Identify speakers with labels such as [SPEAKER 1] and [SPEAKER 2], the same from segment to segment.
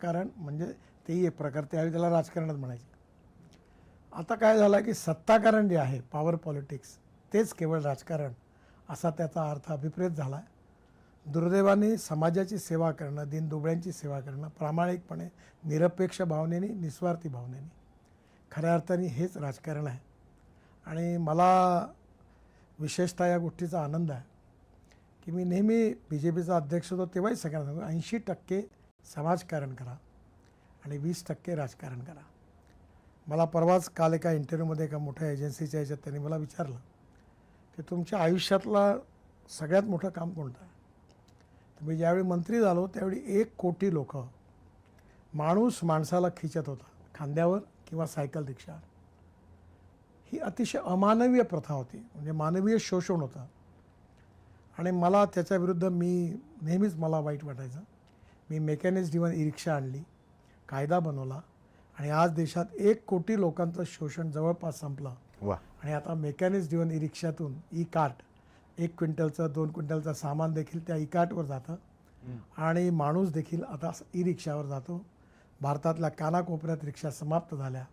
[SPEAKER 1] कारण म्हणजे तेही एक प्रकार, त्यावेळी त्याला राजकारणच म्हणायचे. आता काय झालं की सत्ताकारण जे आहे, पॉवर पॉलिटिक्स, तेच केवळ राजकारण असा त्याचा अर्थ अभिप्रेत झाला आहे. दुर्दैवाने समाजाची सेवा करणं, दीनदुबळ्यांची सेवा करणं प्रामाणिकपणे, निरपेक्ष भावनेने, निस्वार्थी भावनेने, खऱ्या अर्थाने हेच राजकारण आहे. आणि मला विशेषतः या गोष्टीचा आनंद आहे की मी नेहमी BJPचा अध्यक्ष होतो तेव्हाही सगळ्यांना सांगतो, 80% समाजकारण करा आणि 20% राजकारण करा. मला परवाच काल एका इंटरव्ह्यूमध्ये एका मोठ्या एजन्सीच्या ह्याच्यात त्यांनी मला विचारलं की तुमच्या आयुष्यातला सगळ्यात मोठं काम कोणतं आहे. तर मी ज्यावेळी मंत्री झालो त्यावेळी 1 कोटी लोक, माणूस माणसाला खिचत होता खांद्यावर किंवा सायकल रिक्षावर. ही अतिशय अमानवीय प्रथा होती, म्हणजे मानवीय शोषण होतं. आणि मला त्याच्याविरुद्ध नेहमीच मला वाईट वाटायचं. मी मेकॅनिक्स ड्रिव्हन ई रिक्षा आणली, कायदा बनवला आणि आज देशात 1 कोटी लोकांचं शोषण जवळपास संपलं.
[SPEAKER 2] वा.
[SPEAKER 1] आणि आता मेकॅनिक्स ड्रिव्हन ई रिक्षातून ई कार्ट 1 क्विंटलचं 2 क्विंटलचं सामान देखील त्या ई कार्टवर जातं आणि माणूस देखील आता ई रिक्षावर जातो. भारतातल्या कानाकोपऱ्यात रिक्षा समाप्त झाल्या.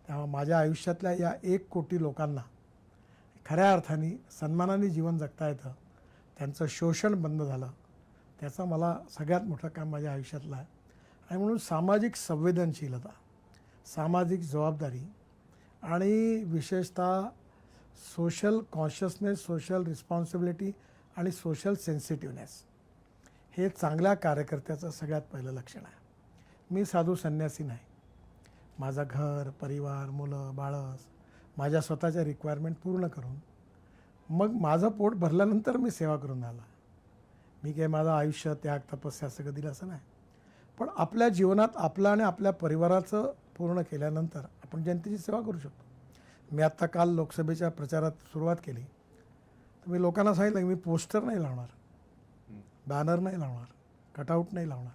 [SPEAKER 1] तेव्हा माझ्या आयुष्यातल्या या 1 कोटी लोकांना खऱ्या अर्थाने सन्मानाने जीवन जगता येतं, त्यांचं शोषण बंद झालं, त्याचं मला सगळ्यात मोठं काम माझ्या आयुष्यातलं आहे. आणि म्हणून सामाजिक संवेदनशीलता, सामाजिक जबाबदारी आणि विशेषतः सोशल कॉन्शियसनेस, सोशल रिस्पॉन्सिबिलिटी आणि सोशल सेन्सिटिव्हनेस हे चांगल्या कार्यकर्त्याचं सगळ्यात पहिलं लक्षण आहे. मी साधू संन्यासी नाही. माझं घर, परिवार, मुलं, बाळं, माझ्या स्वतःच्या रिक्वायरमेंट पूर्ण करून मग माझं पोट भरल्यानंतर मी सेवा करून आला. मी काय माझं आयुष्य त्याग तपस्या सगळं दिलं असं नाही. पण आपल्या जीवनात आपलं आणि आपल्या परिवाराचं पूर्ण केल्यानंतर आपण जनतेची सेवा करू शकतो. मी आत्ता काल लोकसभेच्या प्रचारात सुरुवात केली तर मी लोकांना सांगितलं की मी पोस्टर नाही लावणार, बॅनर नाही लावणार, कटआउट नाही लावणार,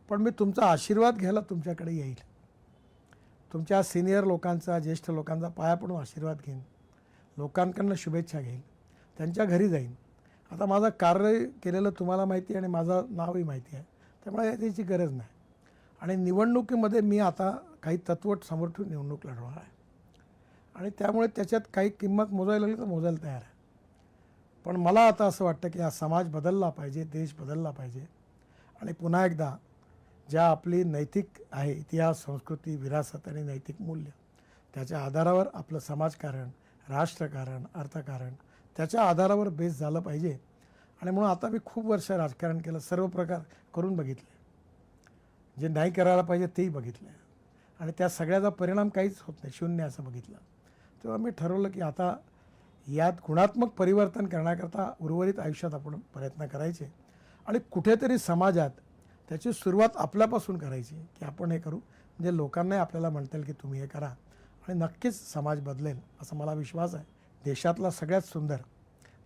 [SPEAKER 1] पण मी तुमचा आशीर्वाद घ्यायला तुमच्याकडे येईल. तुमच्या सिनियर लोकांचा, ज्येष्ठ लोकांचा पाया पडून आशीर्वाद घेईन, लोकांकडनं शुभेच्छा घेईन, त्यांच्या घरी जाईन. आता माझं कार्य केलेलं तुम्हाला माहिती आहे आणि माझं नावही माहिती आहे, त्यामुळे त्याची गरज नाही. आणि निवडणुकीमध्ये मी आता काही तत्वट समोर ठेवून निवडणूक लढवणार आहे आणि त्यामुळे त्याच्यात काही किंमत मोजायला लागली तर मोजायला तयार आहे. पण मला आता असं वाटतं की हा समाज बदलला पाहिजे, देश बदलला पाहिजे. आणि पुन्हा एकदा ज्या आपली नैतिक आहे, इतिहास, संस्कृती, विरासत आणि नैतिक मूल्य, त्याच्या आधारावर आपलं समाजकारण, राष्ट्रकारण, अर्थकारण त्याच्या आधारावर बेस झालं पाहिजे. आणि म्हणून आता मी खूप वर्ष राजकारण केलं, सर्व प्रकार करून बघितले, जे नाही करायला पाहिजे तेही बघितले आणि त्या सगळ्याचा परिणाम काहीच होत नाही, शून्य असं बघितलं. तेव्हा मी ठरवलं की आता यात गुणात्मक परिवर्तन करण्याकरता उर्वरित आयुष्यात आपण प्रयत्न करायचे आणि कुठेतरी समाजात त्याची सुरुवात आपल्यापासून करायची की आपण हे करू, म्हणजे लोकांनाही आपल्याला म्हणता येईल की तुम्ही हे करा आणि नक्कीच समाज बदलेल असा मला विश्वास आहे. देशातला सगळ्यात सुंदर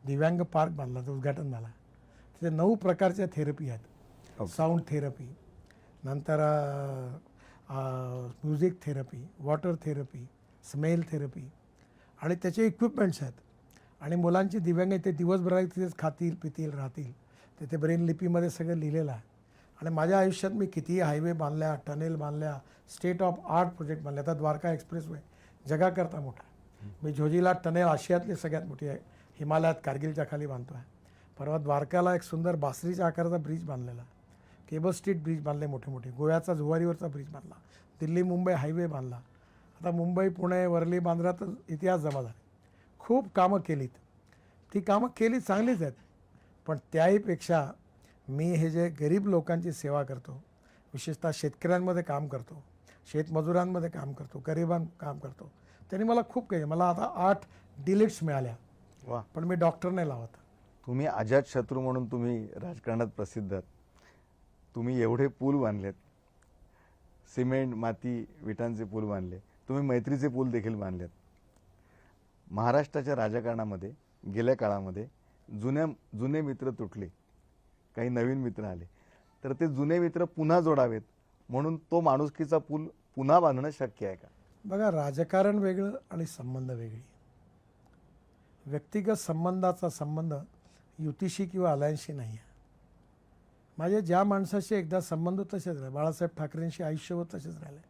[SPEAKER 1] दिव्यांग पार्क बांधला, उद्घाटन झाला. तिथे 9 प्रकारच्या थेरपी आहेत. साऊंड थेरपी, नंतर music therapy, water therapy, smell therapy आणि त्याचे इक्विपमेंट्स आहेत. आणि मुलांची दिव्यांग ते दिवसभरात तिथेच खातील, पितील, राहतील. तिथे ब्रेन लिपीमध्ये सगळं लिहिलेलं आहे. आणि माझ्या आयुष्यात मी कितीही हायवे बांधल्या, टनेल बांधल्या, स्टेट ऑफ आर्ट प्रोजेक्ट बांधले. आता द्वारका एक्सप्रेसवे जगाकरता मोठा आहे. मी झोजिला टनेल आशियातली सगळ्यात मोठी आहे, हिमालयात कारगिलच्या खाली बांधतो आहे. परवा द्वारकाला एक सुंदर बासरीच्या आकाराचा ब्रिज बांधलेला, केबल स्ट्रीट ब्रिज बांधले मोठे मोठे, गोव्याचा जुवारीवरचा ब्रिज बांधला, दिल्ली मुंबई हायवे बांधला. आता मुंबई, पुणे, वरळी, बांद्रा इतिहास जमा झाले. खूप कामं केलीत. ती कामं केली चांगलीच आहेत, पण त्याहीपेक्षा मी हे जे गरीब लोकांची सेवा करतो, विशेषतः शेतकऱ्यांमध्ये काम करतो, शेतमजुरांमध्ये काम करतो, गरिबांना काम करतो, त्यांनी मला खूप काही, मला आता 8 डिलीट्स मिळाल्या.
[SPEAKER 2] वा.
[SPEAKER 1] पण मी डॉक्टर नाही लावत.
[SPEAKER 2] तुम्ही अजात शत्रू म्हणून तुम्ही राजकारणात प्रसिद्ध आहात. तुम्ही एवढे पूल बांधलेत, सिमेंट, माती, विटांचे पूल बांधले, तुम्ही मैत्रीचे पूल देखील बांधलेत. महाराष्ट्राच्या राजकारणामध्ये गेल्या काळामध्ये जुने मित्र तुटले, काही नवीन मित्र आले, तर ते जुने मित्र पुन्हा जोडावेत म्हणून तो माणुसकीचा पूल पुन्हा बांधणं शक्य आहे का?
[SPEAKER 1] बघा, राजकारण वेगळं आणि संबंध वेगळे. व्यक्तिगत संबंधाचा संबंध युतीशी किंवा अलायन्सशी नाही आहे. माझे ज्या माणसाशी एकदा संबंध तसेच राहिले, बाळासाहेब ठाकरेंशी आयुष्यभर तसेच राहिले.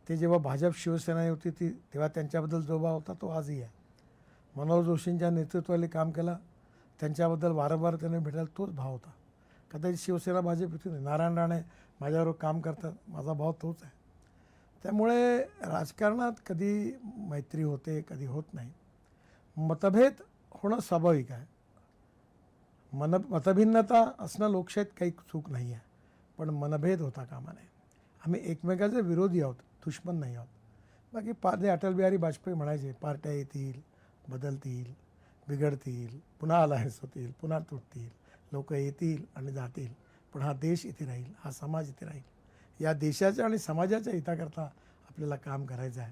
[SPEAKER 1] ते जेव्हा भाजप शिवसेना होती तेव्हा त्यांच्याबद्दल जो भाव होता तो आजही आहे. मनोहर जोशींच्या नेतृत्वाखाली काम केलं, त्यांच्याबद्दल वारंवार त्यांनी भेटायला तोच भाव होता. कदाचित शिवसेना भाजप होती नाही, नारायण राणे माझ्याबरोबर काम करतात, माझा भाव तोच आहे. त्यामुळे राजकारणात कधी मैत्री होते, कधी होत नाही. मतभेद होणं स्वाभाविक आहे. मतभिन्नता असणं लोकशाहीत काही चूक नाही आहे, पण मनभेद होता कामा नये. आम्ही एकमेकाचे विरोधी आहोत, दुश्मन नाही आहोत. बाकी अटल बिहारी वाजपेयी म्हणायचे, पार्ट्या येतील, बदलतील, बिघडतील, पुन्हा अलायन्स होतील, पुन्हा तुटतील, लोक येतील आणि जातील, पण हा देश इथे राहील, हा समाज इथे राहील. या देशाच्या आणि समाजाच्या हिताकरता आपल्याला काम करायचं आहे.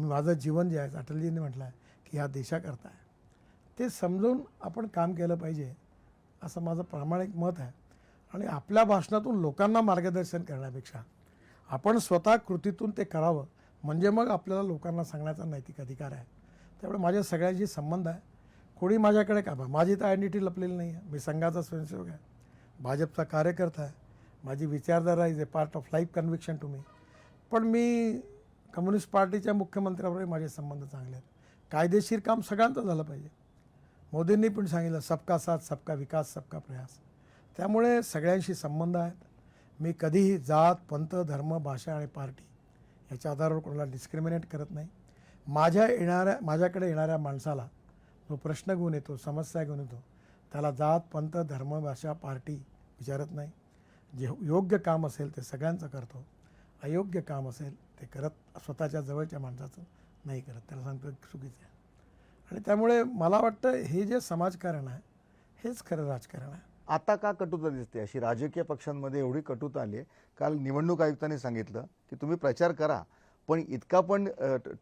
[SPEAKER 1] माझं जीवन जे आहे, अटलजींनी म्हटलं आहे की ह्या देशाकरता आहे. ते समजून आपण काम केलं पाहिजे असं माझं प्रामाणिक मत आहे. आणि आपल्या भाषणातून लोकांना मार्गदर्शन करण्यापेक्षा आपण स्वतः कृतीतून ते करावं, म्हणजे मग आपल्याला लोकांना सांगण्याचा नैतिक अधिकार आहे. त्यामुळे माझ्या सगळ्यांशी संबंध आहे. कोणी माझ्याकडे का माझी तर आयडेंटिटी लपलेली नाही आहे. मी संघाचा स्वयंसेवक आहे, भाजपचा कार्यकर्ता आहे. माझी विचारधारा is a part of life conviction to me. पण मी कम्युनिस्ट पार्टीच्या मुख्यमंत्र्याबरोबर माझे संबंध चांगले आहेत. कायदेशीर काम सगळ्यांचं झालं पाहिजे. मोदींनी पण सांगितलं, सबका साथ, सबका विकास, सबका प्रयास. त्यामुळे सगळ्यांशी संबंध आहेत. मी कधीही जात, पंथ, धर्म, भाषा आणि पार्टी याच्या आधारावर कोणाला डिस्क्रिमिनेट करत नाही. माझ्याकडे येणाऱ्या माणसाला जो प्रश्न घेऊन येतो, समस्या घेऊन येतो, त्याला जात, पंथ, धर्म, भाषा, पार्टी विचारत नाही. जे योग्य काम असेल ते सगळ्यांचं करतो, अयोग्य काम असेल ते करत स्वतःच्या जवळच्या माणसाचं नाही करत, त्याला सांगतो चुकीचं आहे. आणि त्यामुळे मला वाटतं हे जे समाजकारण आहे हेच खरं राजकारण आहे.
[SPEAKER 2] आता का कटुता दिसते? अशी राजकीय पक्षांमध्ये एवढी कटुता आली आहे. काल निवडणूक आयुक्तांनी सांगितलं की तुम्ही प्रचार करा, पण इतका पण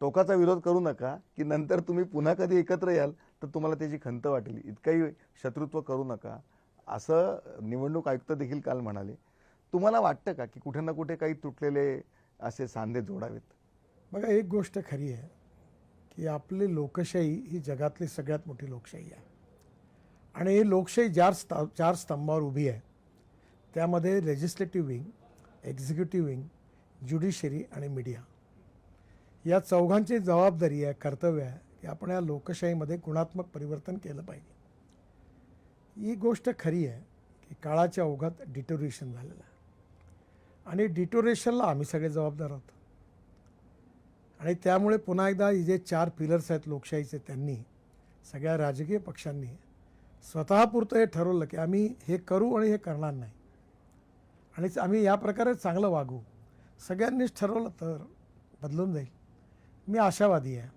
[SPEAKER 2] टोकाचा विरोध करू नका की नंतर तुम्ही पुन्हा कधी एकत्र याल तर तुम्हाला त्याची खंत वाटेल. इतकंही शत्रुत्व करू नका, असं निवडणूक आयुक्त देखील काल म्हणाले. तुम्हाला वाटतं का की कुठे ना कुठे काही तुटलेले असे सांधे जोडावेत?
[SPEAKER 1] बघा, एक गोष्ट खरी आहे की आपली लोकशाही ही जगातली सगळ्यात मोठी लोकशाही आहे. आणि ही लोकशाही चार स्तंभावर उभी आहे. त्यामध्ये legislative wing, executive wing, judiciary आणि मीडिया या चौघांची जबाबदारी आहे, कर्तव्य आहे की आपण या लोकशाहीमध्ये गुणात्मक परिवर्तन केलं पाहिजे. ही गोष्ट खरी आहे की काळाच्या ओघात डिटोरेशन झालेलं आहे आणि डिटोरेशनला आम्ही सगळे जबाबदार आहोत. आणि त्यामुळे पुन्हा एकदा हे जे 4 पिलर्स आहेत लोकशाहीचे, त्यांनी सगळ्या राजकीय पक्षांनी स्वतःपुरतं हे ठरवलं की आम्ही हे करू आणि हे करणार नाही आणि आम्ही या प्रकारे चांगलं वागू. सगळ्यांनीच ठरवलं तर बदलून जाईल. मी आशावादी आहे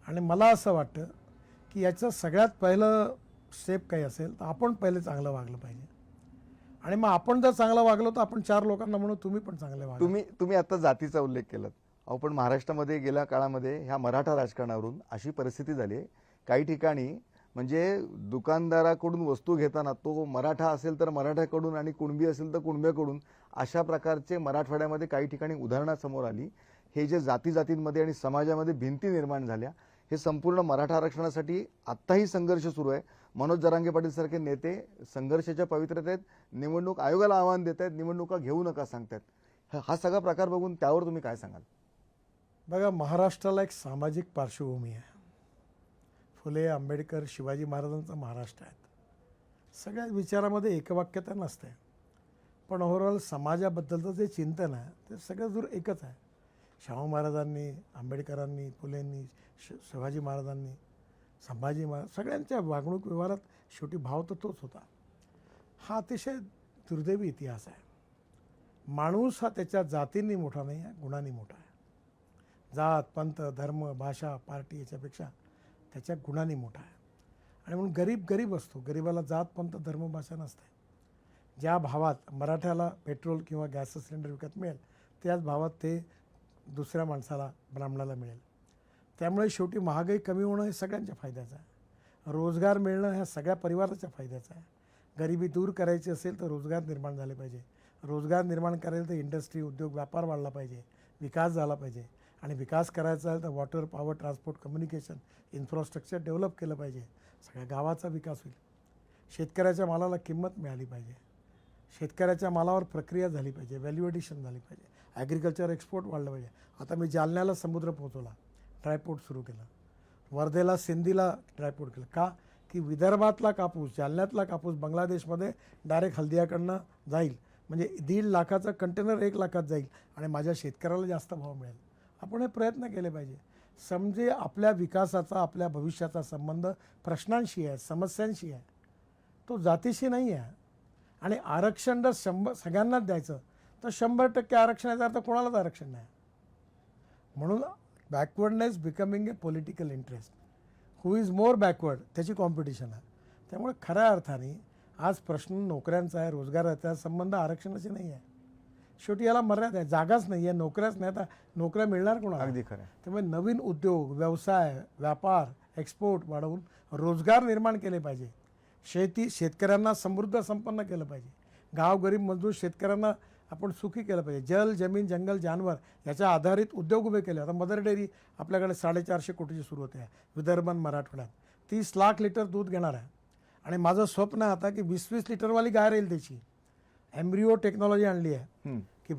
[SPEAKER 1] आणि मला असं वाटतं की याचं सगळ्यात पहिलं स्टेप काही असेल तर आपण पहिले चांगलं वागलं पाहिजे. आणि मग आपण जर चांगलं वागलो तर आपण 4 लोकांना म्हणू तुम्ही पण चांगले वागा.
[SPEAKER 2] तुम्ही आता जातीचा उल्लेख केलात. अहो, पण महाराष्ट्रामध्ये गेल्या काळामध्ये ह्या मराठा राजकारणावरून अशी परिस्थिती झाली आहे, काही ठिकाणी म्हणजे दुकानदाराकडून वस्तू घेताना तो मराठा असेल तर मराठ्याकडून आणि कुणबी असेल तर कुणब्याकडून, अशा प्रकारचे मराठवाड्यामध्ये काही ठिकाणी उदाहरणं समोर आली. हे जे जातींमध्ये आणि समाजामध्ये भिंती निर्माण झाल्या, हे संपूर्ण मराठा आरक्षणासाठी आत्ताही संघर्ष सुरू आहे. मनोज जरांगे पाटील सारखे नेते संघर्षाच्या पवित्र्यात आहेत, निवडणूक आयोगाला आव्हान देत आहेत, निवडणुका घेऊ नका सांगतात. हा सगळा प्रकार बघून त्यावर तुम्ही काय सांगाल?
[SPEAKER 1] बघा, महाराष्ट्राला एक सामाजिक पार्श्वभूमी आहे. फुले, आंबेडकर, शिवाजी महाराजांचा महाराष्ट्र आहे. सगळ्या विचारामध्ये एकवाक्यता नसते, पण ओव्हरऑल समाजाबद्दलचं जे चिंतन आहे ते सगळं दूर एकच आहे. शाहू महाराजांनी, आंबेडकरांनी, फुलेंनी, शिवाजी महाराजांनी, संभाजी महाराज, सगळ्यांच्या वागणूक व्यवहारात शेवटी भाव तर तोच होता. हा अतिशय दुर्दैवी इतिहास आहे. माणूस हा त्याच्या जातींनी मोठा नाही आहे, गुणांनी मोठा आहे. जात, पंथ, धर्म, भाषा, पार्टी याच्यापेक्षा त्याच्या गुणांनी मोठा आहे. आणि म्हणून गरीब असतो. गरिबाला जात, पंथ, धर्म, भाषा नसते. ज्या भावात मराठ्याला पेट्रोल किंवा गॅस सिलेंडर विकत मिळेल त्याच भावात ते दुसऱ्या माणसाला, ब्राह्मणाला मिळेल. त्यामुळे शेवटी महागाई कमी होणं हे सगळ्यांच्या फायद्याचं आहे. रोजगार मिळणं ह्या सगळ्या परिवाराच्या फायद्याचं आहे. गरिबी दूर करायची असेल तर रोजगार निर्माण झाले पाहिजे. रोजगार निर्माण करायला तर इंडस्ट्री, उद्योग, व्यापार वाढला पाहिजे, विकास झाला पाहिजे. आणि विकास करायचा आहे तर water, power, transport, communication, infrastructure develop केलं पाहिजे. सगळ्या गावाचा विकास होईल. शेतकऱ्याच्या मालाला किंमत मिळाली पाहिजे. शेतकऱ्याच्या मालावर प्रक्रिया झाली पाहिजे, व्हॅल्यू एडिशन झाली पाहिजे, ॲग्रिकल्चर एक्सपोर्ट वाढलं पाहिजे. आता मी जालन्याला समुद्र पोहोचवला, ड्रायपोर्ट सुरू केलं, वर्धेला सिंधीला ड्रायपोर्ट केलं. का की विदर्भातला कापूस, जालन्यातला कापूस बांगलादेशमध्ये डायरेक्ट हल्दियाकडनं जाईल, म्हणजे 1.5 लाखाचा कंटेनर 1 लाखात जाईल आणि माझ्या शेतकऱ्याला जास्त भाव मिळेल. आपण हे प्रयत्न केले पाहिजे. समजे आपल्या विकासाचा, आपल्या भविष्याचा संबंध प्रश्नांशी आहे, समस्यांशी आहे, तो जातीशी नाही आहे. आणि आरक्षण जर सगळ्यांनाच द्यायचं तर 100% आरक्षणाचा अर्थ कोणालाच आरक्षण नाही. म्हणून backwardness becoming a political interest, who is more backward त्याची कॉम्पिटिशन आहे. त्यामुळे खऱ्या अर्थाने आज प्रश्न नोकऱ्यांचा आहे, रोजगाराचा संबंध आरक्षणाशी नाही आहे. शेवटी याला मर्यादा आहे, जागाच नाही आहे, नोकऱ्याच नाही, आता नोकऱ्या मिळणार कोणाला?
[SPEAKER 2] अगदी खरं आहे.
[SPEAKER 1] त्यामुळे नवीन उद्योग, व्यवसाय, व्यापार, एक्सपोर्ट वाढवून रोजगार निर्माण केले पाहिजे. शेतकऱ्यांना समृद्ध संपन्न केलं पाहिजे. गाव गरीब मजदूर शेतकऱ्यांना आपण सुखी केलं पाहिजे. जल, जमीन, जंगल, जानवर याच्या आधारित उद्योग उभे केले. आता मदर डेअरी आपल्याकडे 450 कोटीची सुरू होते आहे विदर्भ आणि मराठवाड्यात. 30 लाख लिटर दूध घेणार आहे आणि माझं स्वप्न आहे आता की 20-20 लिटरवाली गाय राहील त्याची. एम्ब्रिओ टेक्नॉलॉजी आणली आहे
[SPEAKER 2] हम्म.
[SPEAKER 1] की